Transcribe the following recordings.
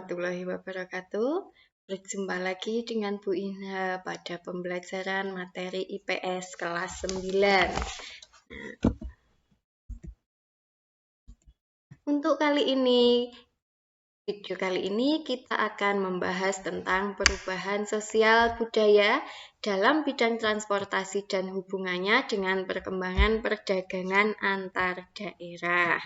warahmatullahi wabarakatuh. Berjumpa lagi dengan Bu Inha pada pembelajaran materi IPS kelas 9. Untuk video kali ini kita akan membahas tentang perubahan sosial budaya dalam bidang transportasi dan hubungannya dengan perkembangan perdagangan antar daerah.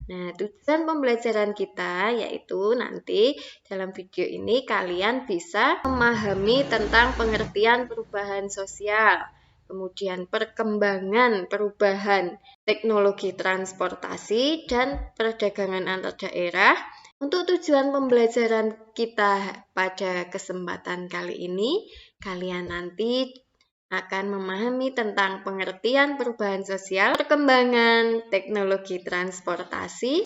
Nah, tujuan pembelajaran kita yaitu nanti dalam video ini kalian bisa memahami tentang pengertian perubahan sosial, kemudian perkembangan perubahan teknologi transportasi dan perdagangan antar daerah. Untuk tujuan pembelajaran kita pada kesempatan kali ini, kalian nanti akan memahami tentang pengertian perubahan sosial, perkembangan teknologi transportasi,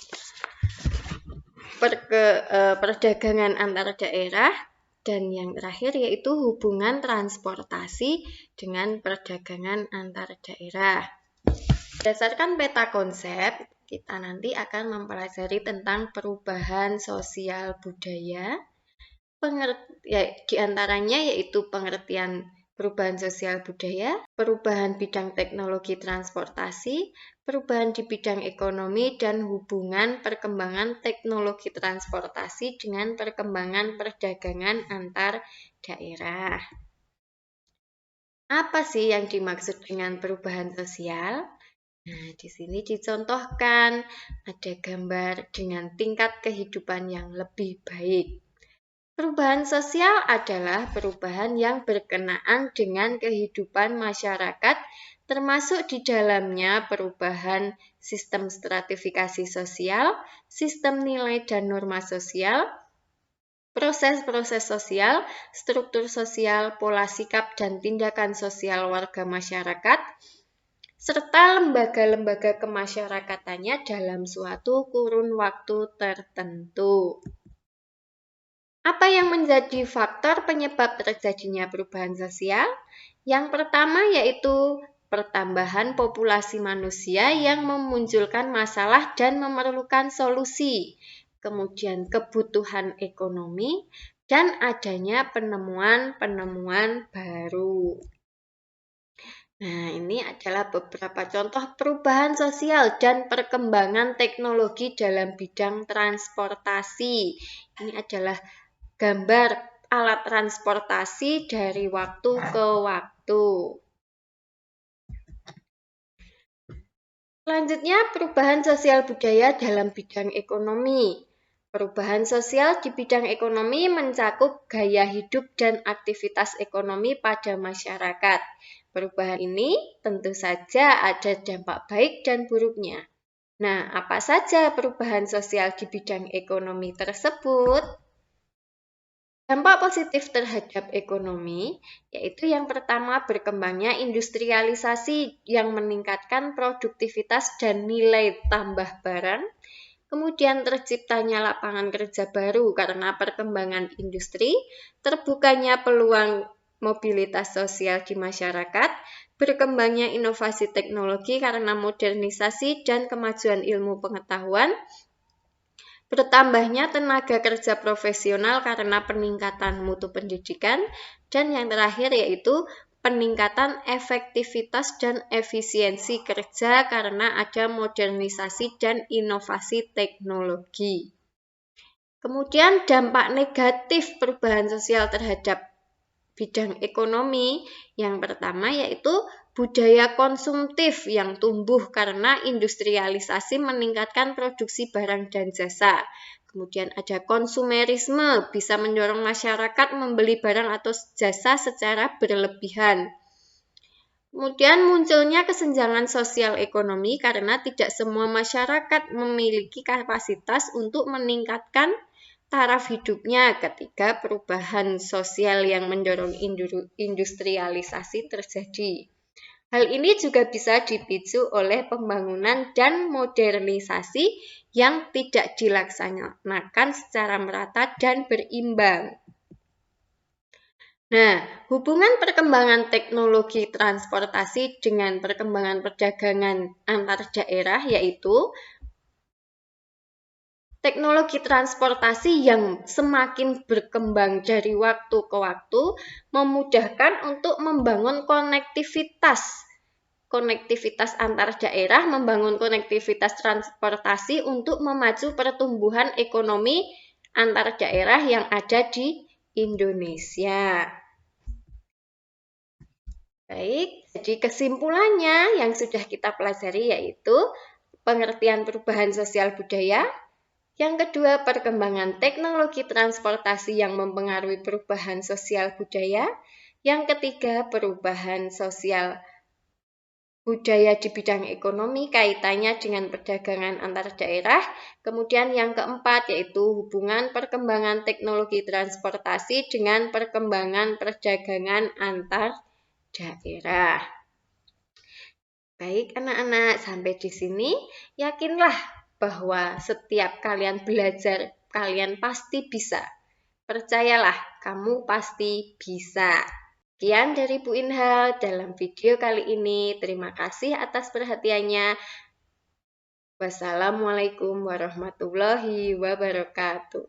perdagangan antar daerah, dan yang terakhir yaitu hubungan transportasi dengan perdagangan antar daerah. Berdasarkan peta konsep, kita nanti akan mempelajari tentang perubahan sosial budaya, di antaranya yaitu pengertian perubahan sosial budaya, perubahan bidang teknologi transportasi, perubahan di bidang ekonomi, dan hubungan perkembangan teknologi transportasi dengan perkembangan perdagangan antar daerah. Apa sih yang dimaksud dengan perubahan sosial? Nah, di sini dicontohkan ada gambar dengan tingkat kehidupan yang lebih baik. Perubahan sosial adalah perubahan yang berkenaan dengan kehidupan masyarakat, termasuk di dalamnya perubahan sistem stratifikasi sosial, sistem nilai dan norma sosial, proses-proses sosial, struktur sosial, pola sikap dan tindakan sosial warga masyarakat, serta lembaga-lembaga kemasyarakatannya dalam suatu kurun waktu tertentu. Apa yang menjadi faktor penyebab terjadinya perubahan sosial? Yang pertama yaitu pertambahan populasi manusia yang memunculkan masalah dan memerlukan solusi, kemudian kebutuhan ekonomi, dan adanya penemuan-penemuan baru. Nah, ini adalah beberapa contoh perubahan sosial dan perkembangan teknologi dalam bidang transportasi. Ini adalah gambar alat transportasi dari waktu ke waktu. Selanjutnya, perubahan sosial budaya dalam bidang ekonomi. Perubahan sosial di bidang ekonomi mencakup gaya hidup dan aktivitas ekonomi pada masyarakat. Perubahan ini tentu saja ada dampak baik dan buruknya. Nah, apa saja perubahan sosial di bidang ekonomi tersebut? Dampak positif terhadap ekonomi, yaitu yang pertama berkembangnya industrialisasi yang meningkatkan produktivitas dan nilai tambah barang, kemudian terciptanya lapangan kerja baru karena perkembangan industri, terbukanya peluang mobilitas sosial di masyarakat, berkembangnya inovasi teknologi karena modernisasi dan kemajuan ilmu pengetahuan, bertambahnya tenaga kerja profesional karena peningkatan mutu pendidikan, dan yang terakhir yaitu peningkatan efektivitas dan efisiensi kerja karena ada modernisasi dan inovasi teknologi. Kemudian dampak negatif perubahan sosial terhadap bidang ekonomi, yang pertama yaitu budaya konsumtif yang tumbuh karena industrialisasi meningkatkan produksi barang dan jasa. Kemudian ada konsumerisme, bisa mendorong masyarakat membeli barang atau jasa secara berlebihan. Kemudian munculnya kesenjangan sosial ekonomi karena tidak semua masyarakat memiliki kapasitas untuk meningkatkan taraf hidupnya ketika perubahan sosial yang mendorong industrialisasi terjadi. Hal ini juga bisa dipicu oleh pembangunan dan modernisasi yang tidak dilaksanakan secara merata dan berimbang. Nah, hubungan perkembangan teknologi transportasi dengan perkembangan perdagangan antar daerah yaitu Teknologi transportasi yang semakin berkembang dari waktu ke waktu memudahkan untuk membangun konektivitas antar daerah, membangun konektivitas transportasi untuk memacu pertumbuhan ekonomi antar daerah yang ada di Indonesia. Baik, jadi kesimpulannya yang sudah kita pelajari yaitu pengertian perubahan sosial budaya. Yang kedua, perkembangan teknologi transportasi yang mempengaruhi perubahan sosial budaya. Yang ketiga, perubahan sosial budaya di bidang ekonomi kaitannya dengan perdagangan antar daerah. Kemudian yang keempat yaitu hubungan perkembangan teknologi transportasi dengan perkembangan perdagangan antar daerah. Baik anak-anak, sampai di sini yakinlah bahwa setiap kalian belajar, kalian pasti bisa. Percayalah, kamu pasti bisa. Sekian dari Bu Inha dalam video kali ini. Terima kasih atas perhatiannya. Wassalamualaikum warahmatullahi wabarakatuh.